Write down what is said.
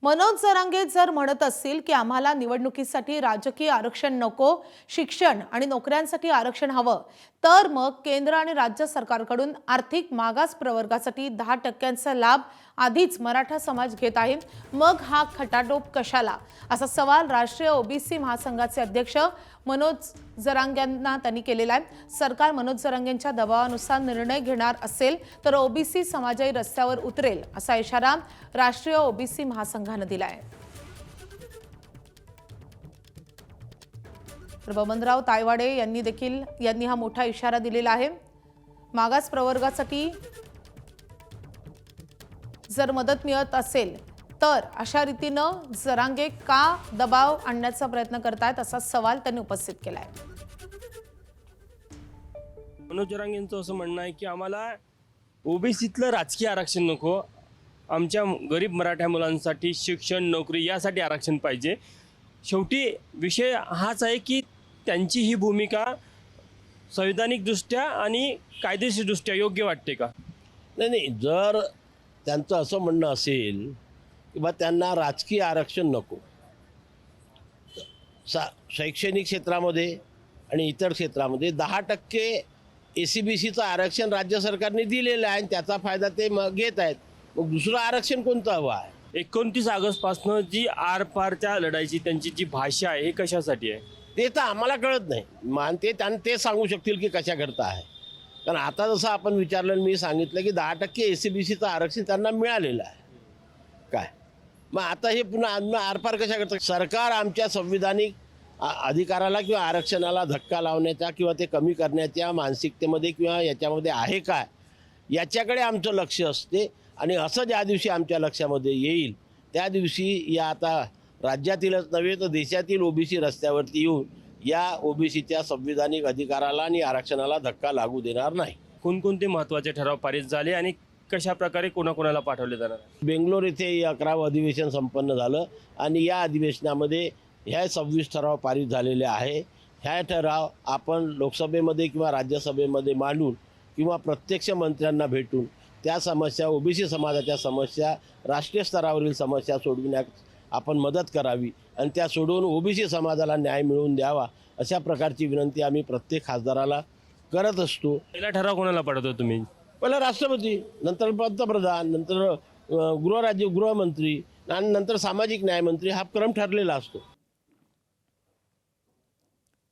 मनोज जरांगे जर म्हणत असतील की आम्हाला निवडणुकीसाठी राजकीय आरक्षण नको, शिक्षण आणि नोकऱ्यांसाठी आरक्षण हवं, तर मग केंद्र आणि राज्य सरकारकडून आर्थिक मागास प्रवर्गासाठी 10% लाभ आधीच मराठा समाज घेत आहे, मग हा खटाटोप कशाला, असा सवाल राष्ट्रीय ओबीसी महासंघाचे अध्यक्ष मनोज जरांगेंना त्यांनी केलेला आहे। सरकार मनोज जरांगेंच्या दबावानुसार निर्णय घेणार असेल तर ओबीसी समाजही रस्त्यावर उतरेल, असा इशारा राष्ट्रीय ओबीसी महासंघाने दिला आहे। बबनराव तायवाडे यांनी हा मोठा इशारा दिलेला आहे। मागास प्रवर्गासाठी जर मदत मिळत असेल तर अशा रीतीनं जरांगे का दबाव आणण्याचा प्रयत्न करतायत, असा सवाल त्यांनी उपस्थित केला आहे। मनोज जरांगेंचं असं म्हणणं आहे की आम्हाला ओबीसीतलं राजकीय आरक्षण नको, आमच्या गरीब मराठा मुलांसाठी शिक्षण नोकरी यासाठी आरक्षण पाहिजे। शेवटी विषय हाच आहे की त्यांची ही भूमिका संवैधानिकदृष्ट्या आणि कायदेशीरदृष्ट्या योग्य वाटते का? नाही, जर त्यांचं असं म्हणणं असेल की बा त्यांना राजकीय आरक्षण नको, शैक्षणिक क्षेत्रामध्ये आणि इतर क्षेत्रामध्ये 10% ACBCचं आरक्षण राज्य सरकारने दिलेलं आहे आणि त्याचा फायदा ते घेत आहेत, मग दुसरं आरक्षण कोणतं हवं आहे? 29 ऑगस्टपासून जी आरपारच्या लढाईची त्यांची जी भाषा आहे हे कशासाठी आहे ते तर आम्हाला कळत नाही। ते सांगू शकतील की कशा करता आहे, कारण आता जसं आपण विचारलं, मी सांगितलं की 10% ACBCचं आरक्षण त्यांना मिळालेलं आहे काय, मग आता हे पुन्हा आरपार कशा करतात? सरकार आमच्या संविधानिक अधिकाराला किंवा आरक्षणाला धक्का लावण्याच्या किंवा ते कमी करण्याच्या मानसिकतेमध्ये किंवा याच्यामध्ये आहे काय, याच्याकडे आमचं लक्ष असते। आणि असं ज्या दिवशी आमच्या लक्षामध्ये येईल त्या दिवशी या आता राज्यातीलच नव्हे तर देशातील ओबीसी रस्त्यावरती येऊन या ओबीसीच्या संविधानिक अधिकाराला आणि आरक्षणाला धक्का लागू देणार नाही। कोणकोणते महत्त्वाचे ठराव पारित झाले आणि कशा प्रकारे कोणाकोणाला पाठवले जाणार? बेंगलोर येथे 11वं अधिवेशन संपन्न झालं आणि या अधिवेशनामध्ये ह्या 26 ठराव पारित झालेले आहे। ह्या ठराव आपण लोकसभेमध्ये किंवा राज्यसभेमध्ये मांडून किंवा प्रत्यक्ष मंत्र्यांना भेटून त्या समस्या, ओबीसी समाजाच्या समस्या, राष्ट्रीय स्तरावरील समस्या सोडविण्यात आपण मदत करावी आणि त्या सोडवून ओबीसी समाजाला न्याय मिळवून द्यावा, अशा प्रकारची विनंती आम्ही प्रत्येक खासदाराला करत असतो। पहिला ठराव कोणाला पाठवतो तुम्ही? पहिला राष्ट्रपती, नंतर पंतप्रधान, नंतर गृहमंत्री आणि नंतर सामाजिक न्यायमंत्री, हा क्रम ठरलेला असतो।